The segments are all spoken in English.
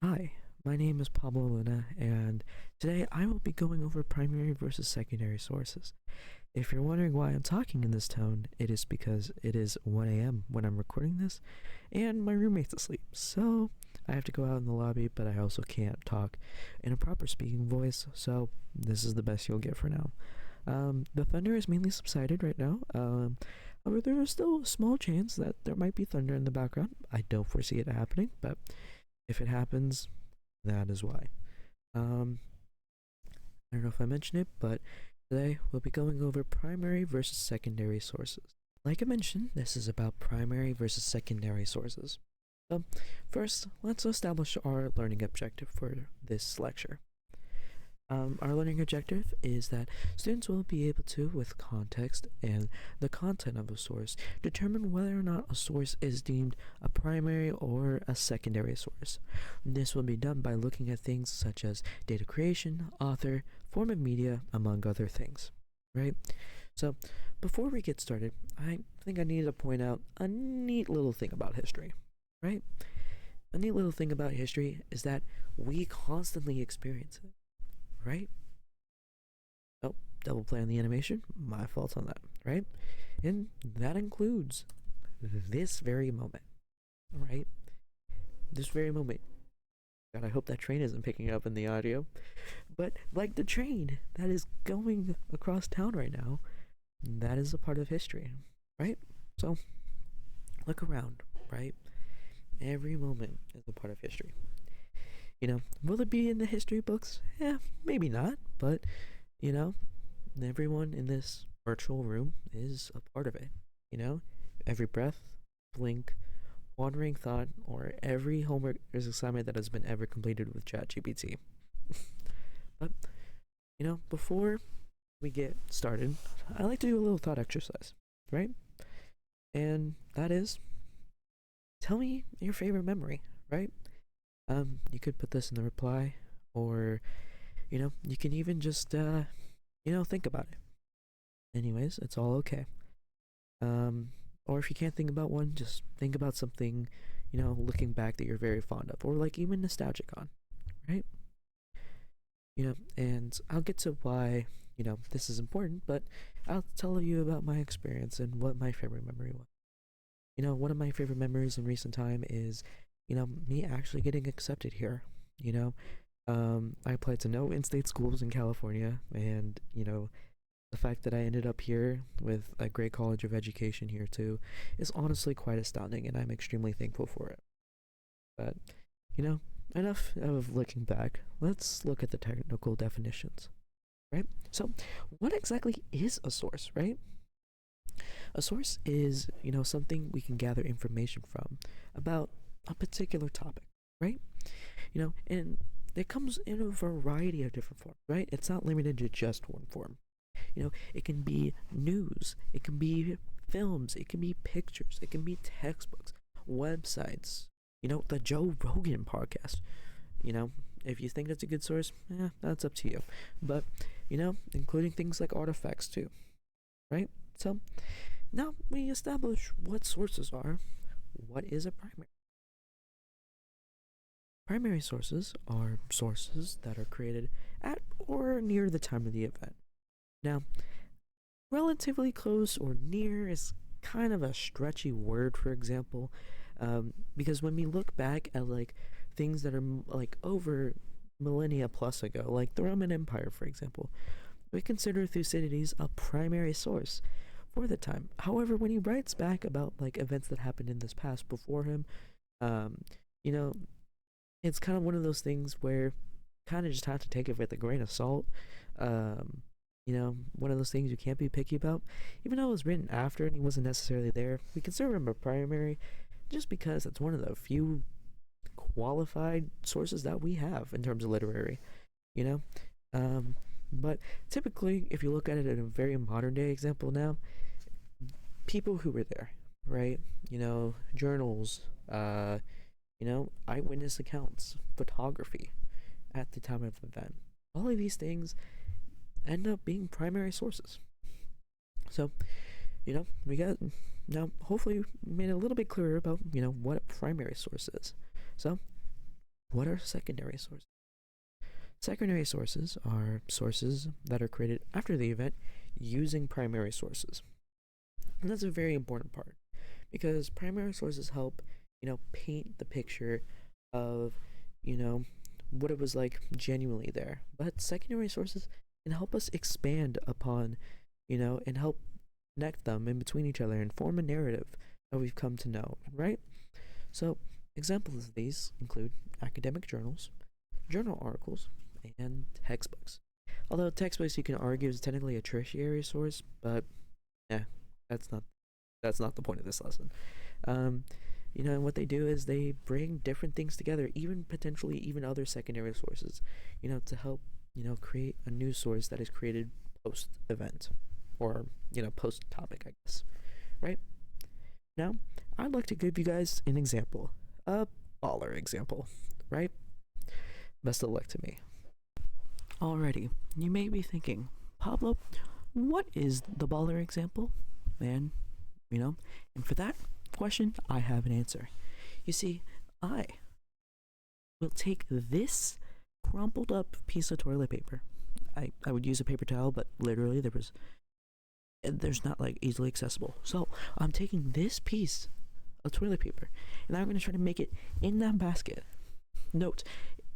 Hi, my name is Pablo Luna, and today I will be going over primary versus secondary sources. If you're wondering why I'm talking in this tone, it is because it is 1 a.m. when I'm recording this, and my roommate's asleep, so I have to go out in the lobby, but I also can't talk in a proper speaking voice, so this is the best you'll get for now. The thunder is mainly subsided right now. However, there is still a small chance that there might be thunder in the background. I don't foresee it happening, but if it happens, that is why. Um, I don't know if I mentioned it, but today we'll be going over primary versus secondary sources. Like I mentioned, this is about primary versus secondary sources. So, first, let's establish our learning objective for this lecture. Our learning objective is that students will be able to, with context and the content of a source, determine whether or not a source is deemed a primary or a secondary source. This will be done by looking at things such as data creation, author, form of media, among other things. Right? So, before we get started, I think I need to point out a neat little thing about history. Right? A neat little thing about history is that we constantly experience it, right? Oh, double play on the animation. My fault on that, right? And that includes this very moment, right? This very moment. God, I hope that train isn't picking up in the audio. But like the train that is going across town right now, that is a part of history, right? So look around, right? Every moment is a part of history. Will it be in the history books? Yeah, maybe not, but you know, everyone in this virtual room is a part of it. You know, every breath, blink, wandering thought, or every homework assignment that has been ever completed with ChatGPT. But, before we get started, I like to do a little thought exercise, right? And that is, tell me your favorite memory, right? You could put this in the reply, or, you can even just, think about it. Anyways, it's all okay. Um, or if you can't think about one, just think about something, looking back that you're very fond of, or like even nostalgic on, right? And I'll get to why, this is important, but I'll tell you about my experience and what my favorite memory was. One of my favorite memories in recent time is, me actually getting accepted here. You know, I applied to no in-state schools in California, and the fact that I ended up here with a great college of education here too is honestly quite astounding, and I'm extremely thankful for it. But, you know, enough of looking back. Let's look at the technical definitions, right? So, what exactly is a source, right? A source is, something we can gather information from about a particular topic, right? And it comes in a variety of different forms, right? It's not limited to just one form. It can be news, it can be films, it can be pictures, it can be textbooks, websites, the Joe Rogan podcast. You know, if you think that's a good source, that's up to you. But, including things like artifacts too, right? So now we establish what sources are. What is a primary? Primary sources are sources that are created at or near the time of the event. Now, relatively close or near is kind of a stretchy word, for example, because when we look back at like things that are like over millennia plus ago, like the Roman Empire, for example, we consider Thucydides a primary source for the time. However, when he writes back about like events that happened in this past before him, um, you know, it's kind of one of those things where kind of just have to take it with a grain of salt. Um, one of those things you can't be picky about. Even though it was written after and he wasn't necessarily there, we consider him a primary just because it's one of the few qualified sources that we have in terms of literary, you know? But typically, if you look at it in a very modern day example now, people who were there, right? Journals, eyewitness accounts, photography at the time of the event. All of these things end up being primary sources. So, we got now hopefully made it a little bit clearer about, what a primary source is. So, what are secondary sources? Secondary sources are sources that are created after the event using primary sources. And that's a very important part because primary sources help, paint the picture of, what it was like genuinely there. But secondary sources can help us expand upon, and help connect them in between each other and form a narrative that we've come to know, right? So examples of these include academic journals, journal articles, and textbooks. Although textbooks you can argue is technically a tertiary source, but that's not the point of this lesson. And what they do is they bring different things together, even potentially even other secondary sources, to help, create a news source that is created post event or, post topic, I guess. Right? Now, I'd like to give you guys an example, a baller example, right? Best of luck to me. Alrighty, you may be thinking, Pablo, what is the baller example? And for that question, I have an answer. You see, I will take this crumpled up piece of toilet paper. I would use a paper towel, but literally there's not like easily accessible. So I'm taking this piece of toilet paper and I'm going to try to make it in that basket. Note,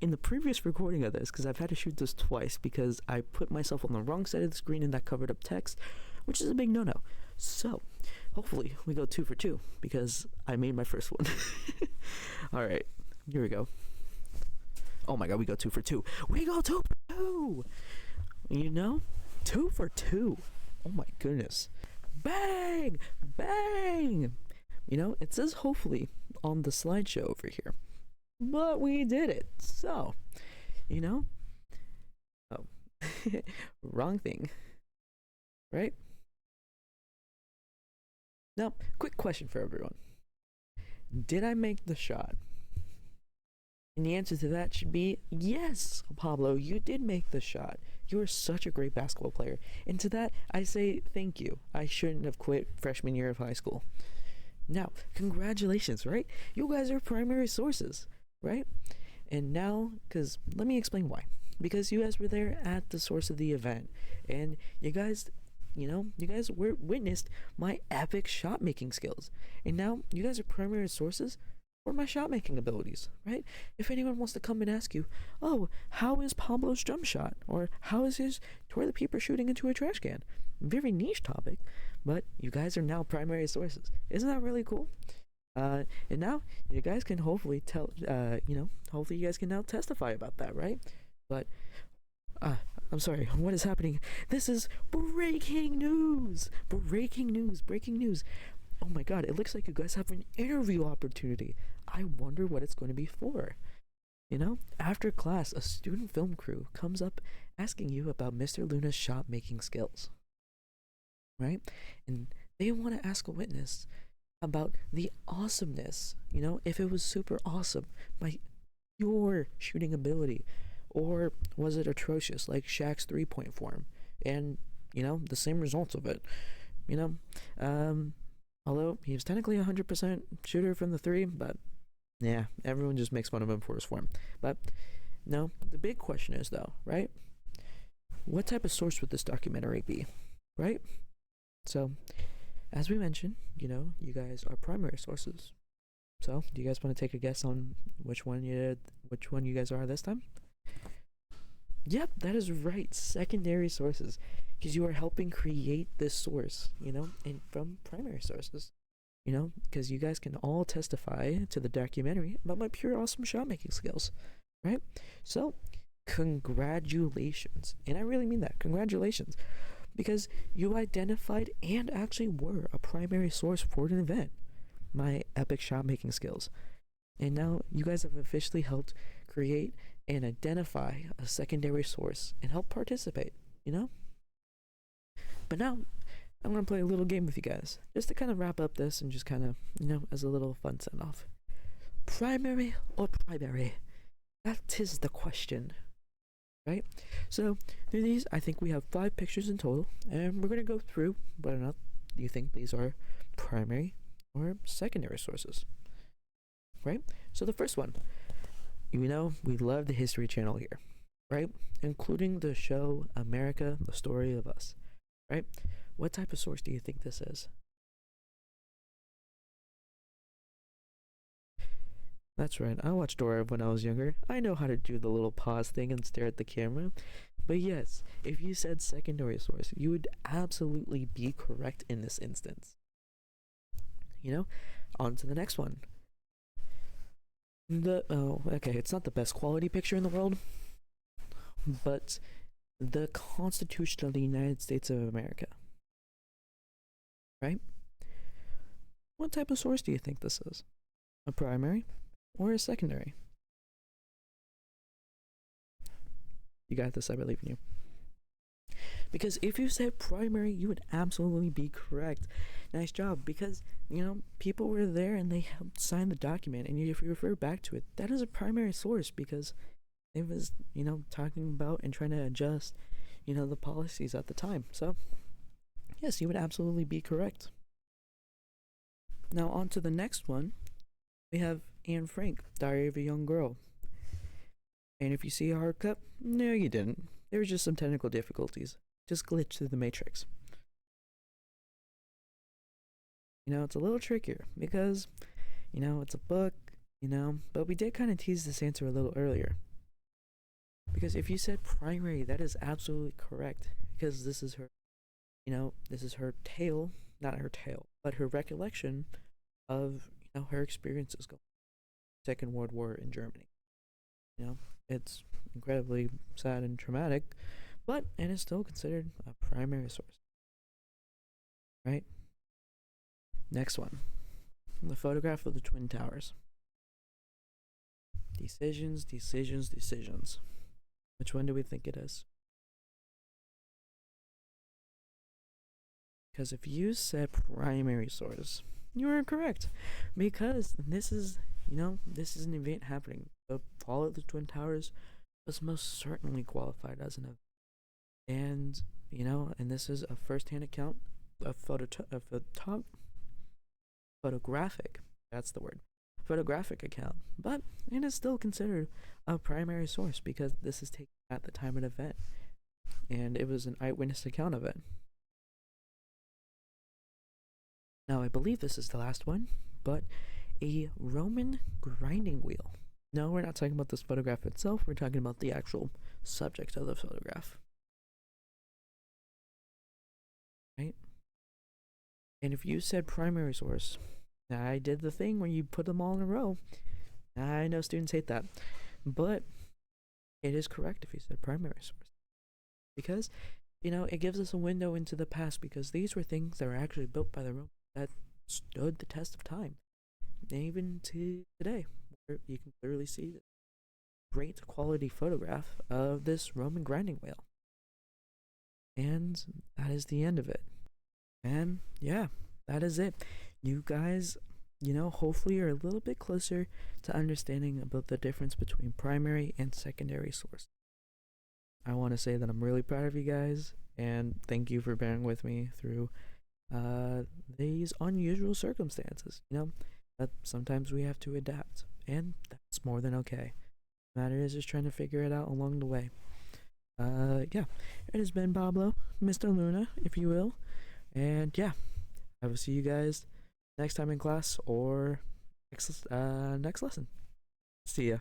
in the previous recording of this, because I've had to shoot this twice because I put myself on the wrong side of the screen and that covered up text, which is a big no-no. So hopefully we go 2 for 2 because I made my first one. All right, here we go. Oh my god, we go 2 for 2. We go 2 for 2. 2 for 2. Oh my goodness. Bang! Bang! It says hopefully on the slideshow over here. But we did it. So, oh, wrong thing. Right? Now, quick question for everyone. Did I make the shot? And the answer to that should be yes, Pablo, you did make the shot. You are such a great basketball player. And to that, I say thank you. I shouldn't have quit freshman year of high school. Now, congratulations, right? You guys are primary sources, right? And now, because let me explain why. Because you guys were there at the source of the event. And you guys witnessed my epic shot making skills. And now you guys are primary sources for my shot making abilities, right? If anyone wants to come and ask you, oh, how is Pablo's jump shot? Or how is his toilet paper shooting into a trash can? Very niche topic, but you guys are now primary sources. Isn't that really cool? And now you guys can hopefully hopefully you guys can now testify about that, right? But I'm sorry, what is happening? This is breaking news! Breaking news! Oh my god, it looks like you guys have an interview opportunity. I wonder what it's going to be for. After class, a student film crew comes up asking you about Mr. Luna's shot making skills. Right? And they want to ask a witness about the awesomeness, if it was super awesome by your shooting ability, or was it atrocious like Shaq's 3-point form and the same results of it, although he was technically 100% shooter from the 3, but yeah, everyone just makes fun of him for his form. But no, the big question is though, right, what type of source would this documentary be, right? So as we mentioned, you guys are primary sources. So, do you guys want to take a guess on which one you guys are this time? Yep, that is right. Secondary sources, because you are helping create this source, and from primary sources, because you guys can all testify to the documentary about my pure awesome shot making skills, right? So, congratulations, and I really mean that. Congratulations. Because you identified and actually were a primary source for an event, my epic shot making skills. And now you guys have officially helped create and identify a secondary source and help participate, But now I'm going to play a little game with you guys just to kind of wrap up this and just kind of, as a little fun send off. Primary or primary? That is the question. Right? So through these, I think we have 5 pictures in total, and we're going to go through whether or not you think these are primary or secondary sources. Right? So the first one, You know, we love the History Channel here, right? Including the show America, the Story of Us, right? What type of source do you think this is? That's right, I watched Dora when I was younger. I know how to do the little pause thing and stare at the camera. But yes, if you said secondary source, you would absolutely be correct in this instance. You know, on to the next one. Okay, it's not the best quality picture in the world, but the Constitution of the United States of America, right? What type of source do you think this is? A primary or a secondary? You got this, I believe in you. Because if you said primary, you would absolutely be correct. Nice job. Because, you know, people were there and they helped sign the document. And if you refer back to it, that is a primary source because it was, you know, talking about and trying to adjust, you know, the policies at the time. So, yes, you would absolutely be correct. Now, on to the next one. We have Anne Frank, Diary of a Young Girl. And if you see a hard cut, no, you didn't. There were just some technical difficulties. Just glitched through the matrix. You know, it's a little trickier because, you know, it's a book, you know, but we did kind of tease this answer a little earlier. Because if you said primary, that is absolutely correct because this is her, you know, this is her tale, not her tale, but her recollection of, you know, her experiences going Second World War in Germany. You know, it's incredibly sad and traumatic, but it is still considered a primary source. Right? Next one. The photograph of the Twin Towers. Decisions, decisions, decisions. Which one do we think it is? Because if you said primary source, you are correct. Because this is, you know, this is an event happening. The fall of the Twin Towers was most certainly qualified as an event. And, you know, and this is a first-hand account, photographic, that's the word, photographic account. But it is still considered a primary source because this is taken at the time of the event. And it was an eyewitness account of it. Now, I believe this is the last one, but a Roman grinding wheel. No, we're not talking about this photograph itself. We're talking about the actual subject of the photograph. Right? And if you said primary source, I did the thing where you put them all in a row. I know students hate that, but it is correct if you said primary source. Because, you know, it gives us a window into the past because these were things that were actually built by the Romans that stood the test of time. And even to today, where you can clearly see the great quality photograph of this Roman grinding wheel. And that is the end of it. And yeah, that is it. You guys, you know, hopefully are a little bit closer to understanding about the difference between primary and secondary source. I want to say that I'm really proud of you guys and thank you for bearing with me through these unusual circumstances. You know, that sometimes we have to adapt, and that's more than okay. The matter is just trying to figure it out along the way. Yeah, it has been Pablo, Mr. Luna, if you will, and yeah, I will see you guys next time in class or next lesson. See ya.